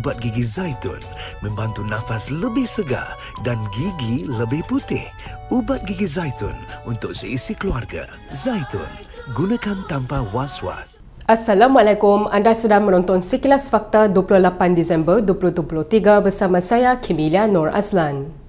ubat gigi Zaitun membantu nafas lebih segar dan gigi lebih putih. Ubat gigi Zaitun untuk seisi keluarga. Zaitun, gunakan tanpa was-was. Assalamualaikum, anda sedang menonton Sekilas Fakta 28 Disember 2023 bersama saya Kemilia Nur Azlan.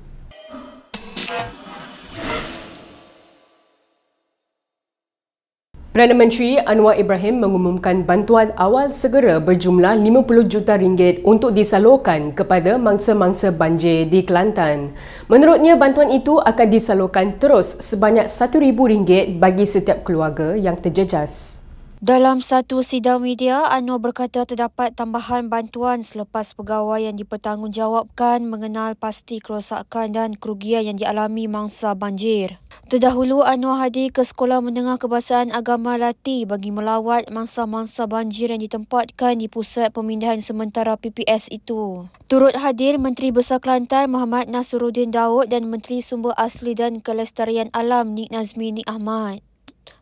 Perdana Menteri Anwar Ibrahim mengumumkan bantuan awal segera berjumlah 50 juta ringgit untuk disalurkan kepada mangsa-mangsa banjir di Kelantan. Menurutnya, bantuan itu akan disalurkan terus sebanyak RM1,000 bagi setiap keluarga yang terjejas. Dalam satu sidang media, Anwar berkata terdapat tambahan bantuan selepas pegawai yang dipertanggungjawabkan mengenal pasti kerosakan dan kerugian yang dialami mangsa banjir. Terdahulu, Anwar hadir ke Sekolah Menengah Kebahasaan Agama Lati bagi melawat mangsa-mangsa banjir yang ditempatkan di pusat pemindahan sementara PPS itu. Turut hadir Menteri Besar Kelantan Muhammad Nasruddin Daud dan Menteri Sumber Asli dan Kelestarian Alam Nik Nazmi Nik Ahmad.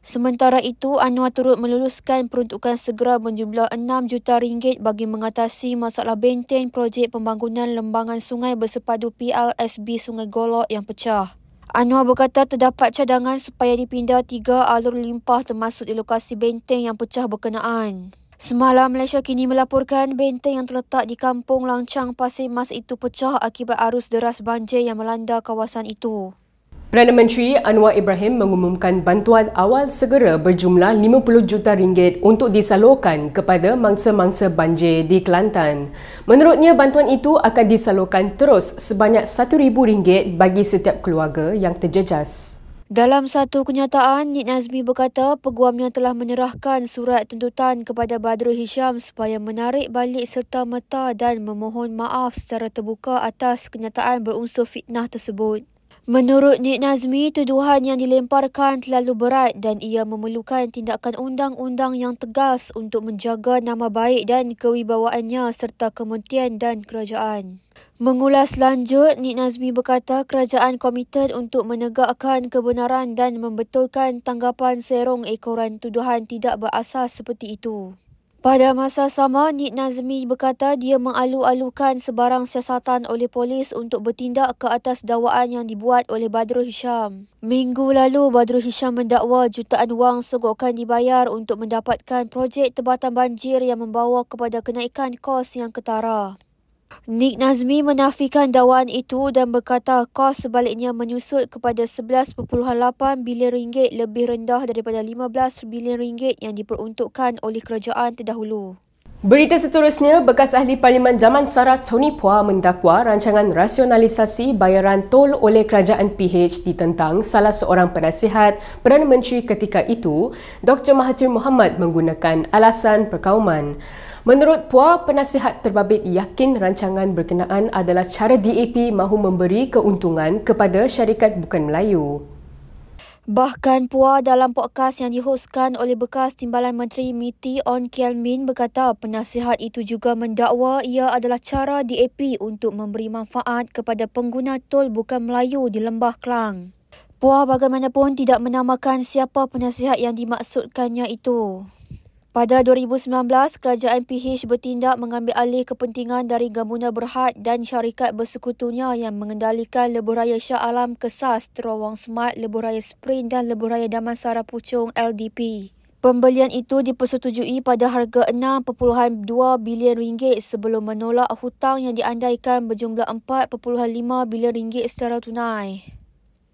Sementara itu, Anwar turut meluluskan peruntukan segera berjumlah RM6 juta bagi mengatasi masalah benteng projek pembangunan lembangan sungai bersepadu PLSB Sungai Golok yang pecah. Anwar berkata terdapat cadangan supaya dipindah 3 alur limpah termasuk di lokasi benteng yang pecah berkenaan. Semalam, Malaysia kini melaporkan benteng yang terletak di Kampung Langcang Pasir Mas itu pecah akibat arus deras banjir yang melanda kawasan itu. Perdana Menteri Anwar Ibrahim mengumumkan bantuan awal segera berjumlah RM50 juta untuk disalurkan kepada mangsa-mangsa banjir di Kelantan. Menurutnya, bantuan itu akan disalurkan terus sebanyak RM1,000 bagi setiap keluarga yang terjejas. Dalam satu kenyataan, Nik Nazmi berkata peguamnya telah menyerahkan surat tuntutan kepada Badrul Hisham supaya menarik balik serta-merta dan memohon maaf secara terbuka atas kenyataan berunsur fitnah tersebut. Menurut Nik Nazmi, tuduhan yang dilemparkan terlalu berat dan ia memerlukan tindakan undang-undang yang tegas untuk menjaga nama baik dan kewibawaannya serta kementerian dan kerajaan. Mengulas lanjut, Nik Nazmi berkata kerajaan komited untuk menegakkan kebenaran dan membetulkan tanggapan serong ekoran tuduhan tidak berasas seperti itu. Pada masa sama, Nik Nazmi berkata dia mengalu-alukan sebarang siasatan oleh polis untuk bertindak ke atas dakwaan yang dibuat oleh Badrul Hisham. Minggu lalu, Badrul Hisham mendakwa jutaan wang sogokan dibayar untuk mendapatkan projek tebatan banjir yang membawa kepada kenaikan kos yang ketara. Nik Nazmi menafikan dakwaan itu dan berkata kos sebaliknya menyusut kepada RM11.8 bilion lebih rendah daripada RM15 bilion yang diperuntukkan oleh kerajaan terdahulu. Berita seterusnya, bekas ahli Parlimen Damansara Tony Phua mendakwa rancangan rasionalisasi bayaran tol oleh kerajaan PH ditentang salah seorang penasihat Perdana Menteri ketika itu, Dr. Mahathir Mohamad menggunakan alasan perkauman. Menurut Phua, penasihat terbabit yakin rancangan berkenaan adalah cara DAP mahu memberi keuntungan kepada syarikat bukan Melayu. Bahkan Phua dalam podcast yang dihoskan oleh bekas Timbalan Menteri MITI On Kian Min berkata penasihat itu juga mendakwa ia adalah cara DAP untuk memberi manfaat kepada pengguna tol bukan Melayu di Lembah Klang. Phua bagaimanapun tidak menamakan siapa penasihat yang dimaksudkannya itu. Pada 2019, kerajaan PH bertindak mengambil alih kepentingan dari Gabungan Berhad dan syarikat bersekutunya yang mengendalikan Lebuh Raya Shah Alam Kesas, Terowong Smart, Lebuh Raya Sprint dan Lebuh Raya Damansara Puchong LDP. Pembelian itu dipersetujui pada harga RM6.2 bilion sebelum menolak hutang yang diandaikan berjumlah RM4.5 bilion secara tunai.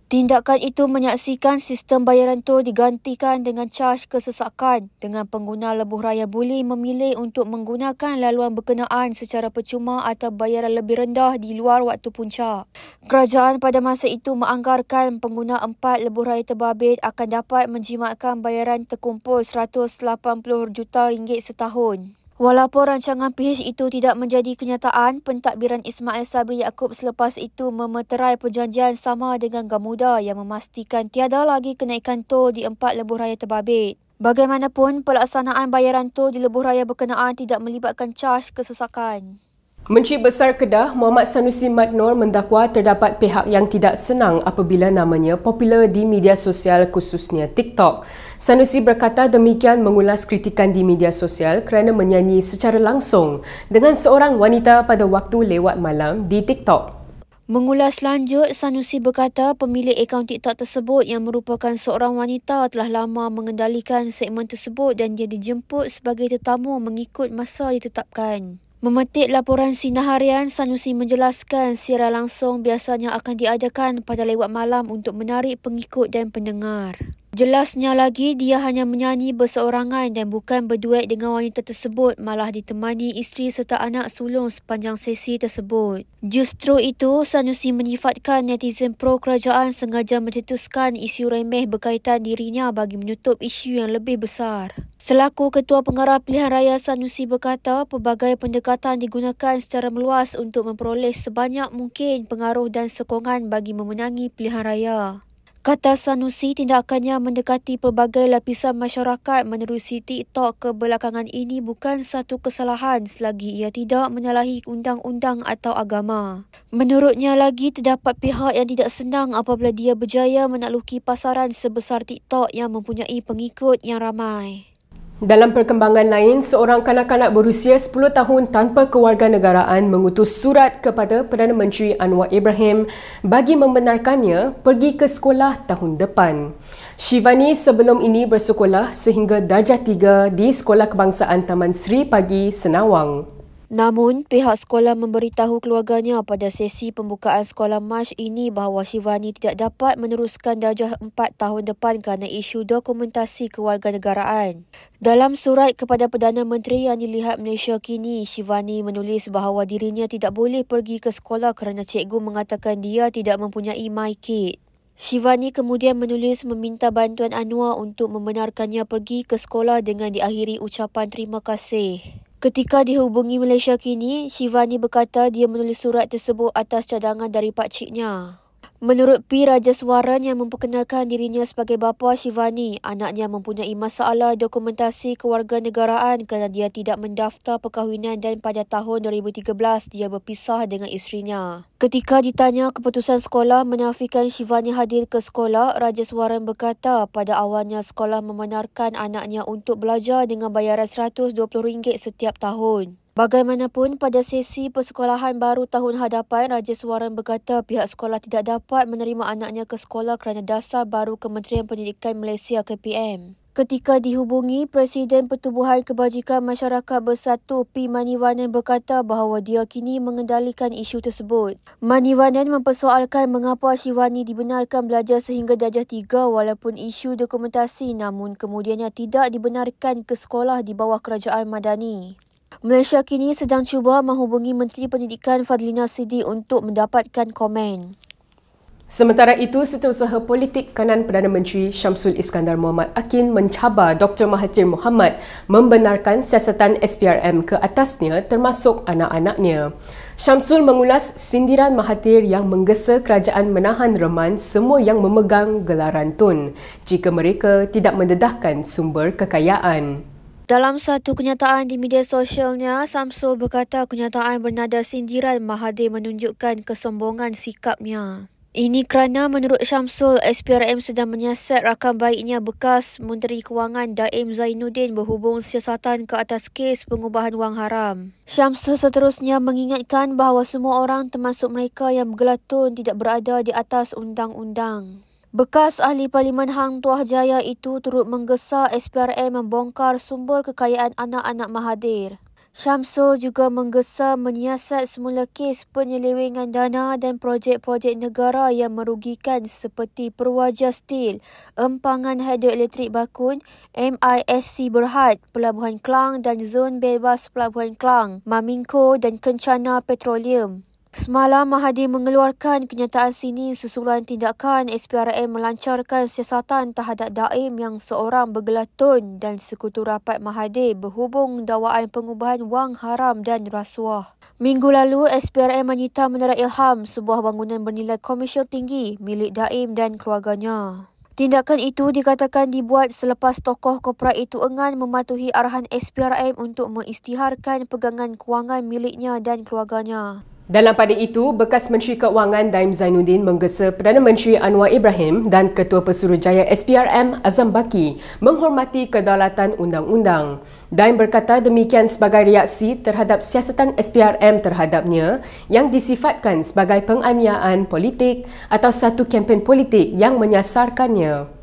Tindakan itu menyaksikan sistem bayaran tol digantikan dengan caj kesesakan dengan pengguna lebuh raya boleh memilih untuk menggunakan laluan berkenaan secara percuma atau bayaran lebih rendah di luar waktu puncak. Kerajaan pada masa itu menganggarkan pengguna 4 lebuh raya terbabit akan dapat menjimatkan bayaran terkumpul RM180 juta setahun. Walaupun rancangan PH itu tidak menjadi kenyataan, pentadbiran Ismail Sabri Yaakob selepas itu memeterai perjanjian sama dengan Gamuda yang memastikan tiada lagi kenaikan tol di 4 lebuh raya terbabit. Bagaimanapun, pelaksanaan bayaran tol di lebuh raya berkenaan tidak melibatkan caj kesesakan. Menteri Besar Kedah Muhammad Sanusi Madnor mendakwa terdapat pihak yang tidak senang apabila namanya popular di media sosial khususnya TikTok. Sanusi berkata demikian mengulas kritikan di media sosial kerana menyanyi secara langsung dengan seorang wanita pada waktu lewat malam di TikTok. Mengulas lanjut, Sanusi berkata pemilik akaun TikTok tersebut yang merupakan seorang wanita telah lama mengendalikan segmen tersebut dan dia dijemput sebagai tetamu mengikut masa ditetapkan. Memetik laporan Sinar Harian, Sanusi menjelaskan siaran langsung biasanya akan diadakan pada lewat malam untuk menarik pengikut dan pendengar. Jelasnya lagi, dia hanya menyanyi berseorangan dan bukan berduet dengan wanita tersebut, malah ditemani isteri serta anak sulung sepanjang sesi tersebut. Justru itu, Sanusi menyifatkan netizen pro kerajaan sengaja mencetuskan isu remeh berkaitan dirinya bagi menutup isu yang lebih besar. Selaku Ketua Pengarah Pilihan Raya, Sanusi berkata pelbagai pendekatan digunakan secara meluas untuk memperoleh sebanyak mungkin pengaruh dan sokongan bagi memenangi pilihan raya. Kata Sanusi, tindakannya mendekati pelbagai lapisan masyarakat menerusi TikTok kebelakangan ini bukan satu kesalahan selagi ia tidak menyalahi undang-undang atau agama. Menurutnya lagi, terdapat pihak yang tidak senang apabila dia berjaya menakluki pasaran sebesar TikTok yang mempunyai pengikut yang ramai. Dalam perkembangan lain, seorang kanak-kanak berusia 10 tahun tanpa kewarganegaraan mengutus surat kepada Perdana Menteri Anwar Ibrahim bagi membenarkannya pergi ke sekolah tahun depan. Shivani sebelum ini bersekolah sehingga darjah 3 di Sekolah Kebangsaan Taman Sri Pagi, Senawang. Namun, pihak sekolah memberitahu keluarganya pada sesi pembukaan sekolah Mac ini bahawa Shivani tidak dapat meneruskan darjah 4 tahun depan kerana isu dokumentasi kewarganegaraan. Dalam surat kepada Perdana Menteri yang dilihat Malaysia Kini, Shivani menulis bahawa dirinya tidak boleh pergi ke sekolah kerana cikgu mengatakan dia tidak mempunyai MyKid. Shivani kemudian menulis meminta bantuan Anwar untuk membenarkannya pergi ke sekolah dengan diakhiri ucapan terima kasih. Ketika dihubungi Malaysia Kini, Shivani berkata dia menulis surat tersebut atas cadangan dari pakciknya. Menurut P. Rajaswaran yang memperkenalkan dirinya sebagai bapa Shivani, anaknya mempunyai masalah dokumentasi kewarganegaraan kerana dia tidak mendaftar perkahwinan dan pada tahun 2013 dia berpisah dengan isterinya. Ketika ditanya keputusan sekolah menafikan Shivani hadir ke sekolah, Rajaswaran berkata pada awalnya sekolah membenarkan anaknya untuk belajar dengan bayaran RM120 setiap tahun. Bagaimanapun, pada sesi persekolahan baru tahun hadapan, Rajaswaran berkata pihak sekolah tidak dapat menerima anaknya ke sekolah kerana dasar baru Kementerian Pendidikan Malaysia KPM. Ketika dihubungi, Presiden Pertubuhan Kebajikan Masyarakat Bersatu P. Maniwanan berkata bahawa dia kini mengendalikan isu tersebut. Maniwanan mempersoalkan mengapa Shivani dibenarkan belajar sehingga darjah 3 walaupun isu dokumentasi namun kemudiannya tidak dibenarkan ke sekolah di bawah kerajaan Madani. Malaysia Kini sedang cuba menghubungi Menteri Pendidikan Fadlina Sidi untuk mendapatkan komen. Sementara itu, Setiausaha Politik Kanan Perdana Menteri Syamsul Iskandar Mohamad Akin mencabar Dr. Mahathir Mohamad membenarkan siasatan SPRM ke atasnya termasuk anak-anaknya. Syamsul mengulas sindiran Mahathir yang menggesa kerajaan menahan reman semua yang memegang gelaran Tun jika mereka tidak mendedahkan sumber kekayaan. Dalam satu kenyataan di media sosialnya, Syamsul berkata kenyataan bernada sindiran Mahathir menunjukkan kesombongan sikapnya. Ini kerana menurut Syamsul, SPRM sedang menyiasat rakan baiknya bekas Menteri Kewangan Daim Zainuddin berhubung siasatan ke atas kes pengubahan wang haram. Syamsul seterusnya mengingatkan bahawa semua orang termasuk mereka yang bergelar Tun tidak berada di atas undang-undang. Bekas ahli Parlimen Hang Tuah Jaya itu turut menggesa SPRM membongkar sumber kekayaan anak-anak Mahathir. Syamsul juga menggesa menyiasat semula kes penyelewengan dana dan projek-projek negara yang merugikan seperti Perwaja Steel, Empangan Hidroelektrik Bakun, MISC Berhad, Pelabuhan Klang dan Zon Bebas Pelabuhan Klang, Maminco dan Kencana Petroleum. Semalam, Mahathir mengeluarkan kenyataan sini susulan tindakan SPRM melancarkan siasatan terhadap Daim yang seorang bergelar Tun dan sekutu rapat Mahathir berhubung dakwaan pengubahan wang haram dan rasuah. Minggu lalu, SPRM menyita Menara Ilham, sebuah bangunan bernilai komersial tinggi milik Daim dan keluarganya. Tindakan itu dikatakan dibuat selepas tokoh korporat itu enggan mematuhi arahan SPRM untuk mengisytiharkan pegangan kewangan miliknya dan keluarganya. Dalam pada itu, bekas Menteri Keuangan Daim Zainuddin menggesa Perdana Menteri Anwar Ibrahim dan Ketua Pesuruhjaya SPRM Azam Baki menghormati kedaulatan undang-undang. Daim berkata demikian sebagai reaksi terhadap siasatan SPRM terhadapnya yang disifatkan sebagai penganiayaan politik atau satu kempen politik yang menyasarkannya.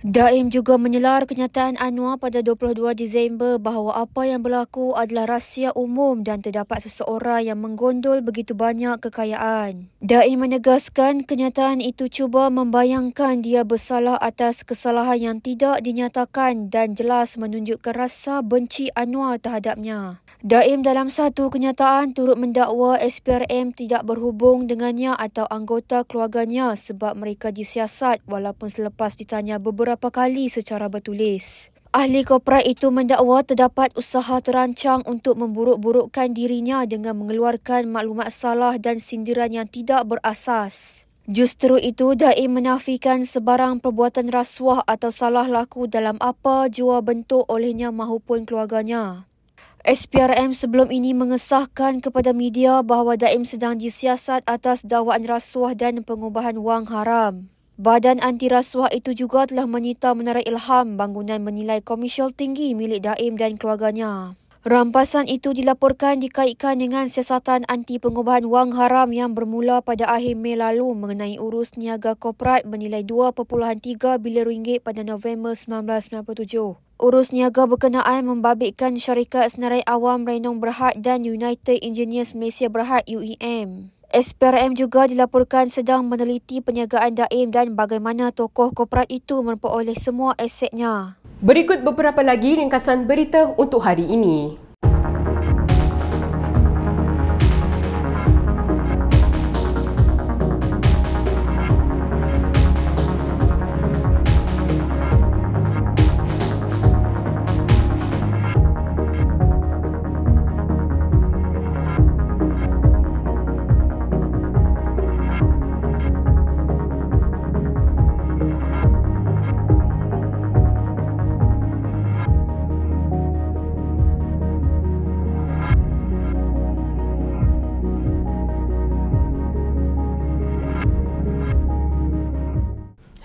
Daim juga menyelar kenyataan Anwar pada 22 Disember bahawa apa yang berlaku adalah rahsia umum dan terdapat seseorang yang menggondol begitu banyak kekayaan. Daim menegaskan kenyataan itu cuba membayangkan dia bersalah atas kesalahan yang tidak dinyatakan dan jelas menunjukkan rasa benci Anwar terhadapnya. Daim dalam satu kenyataan turut mendakwa SPRM tidak berhubung dengannya atau anggota keluarganya sebab mereka disiasat walaupun selepas ditanya beberapa kali secara bertulis. Ahli korporat itu mendakwa terdapat usaha terancang untuk memburuk-burukkan dirinya dengan mengeluarkan maklumat salah dan sindiran yang tidak berasas. Justru itu, Daim menafikan sebarang perbuatan rasuah atau salah laku dalam apa jua bentuk olehnya mahupun keluarganya. SPRM sebelum ini mengesahkan kepada media bahawa Daim sedang disiasat atas dakwaan rasuah dan pengubahan wang haram. Badan anti rasuah itu juga telah menyita Menara Ilham, bangunan menilai komersial tinggi milik Daim dan keluarganya. Rampasan itu dilaporkan dikaitkan dengan siasatan anti pengubahan wang haram yang bermula pada akhir Mei lalu mengenai urus niaga korporat bernilai 2.3 bilion ringgit pada November 1997. Urus niaga berkenaan membabitkan syarikat senarai awam Renong Berhad dan United Engineers Malaysia Berhad UEM. SPRM juga dilaporkan sedang meneliti perniagaan Daim dan bagaimana tokoh korporat itu memperoleh semua asetnya. Berikut beberapa lagi ringkasan berita untuk hari ini.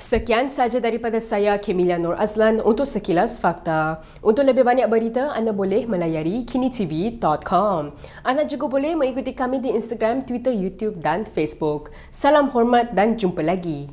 Sekian sahaja daripada saya, Kemilia Nur Azlan untuk Sekilas Fakta. Untuk lebih banyak berita, anda boleh melayari kinitv.com. Anda juga boleh mengikuti kami di Instagram, Twitter, YouTube dan Facebook. Salam hormat dan jumpa lagi.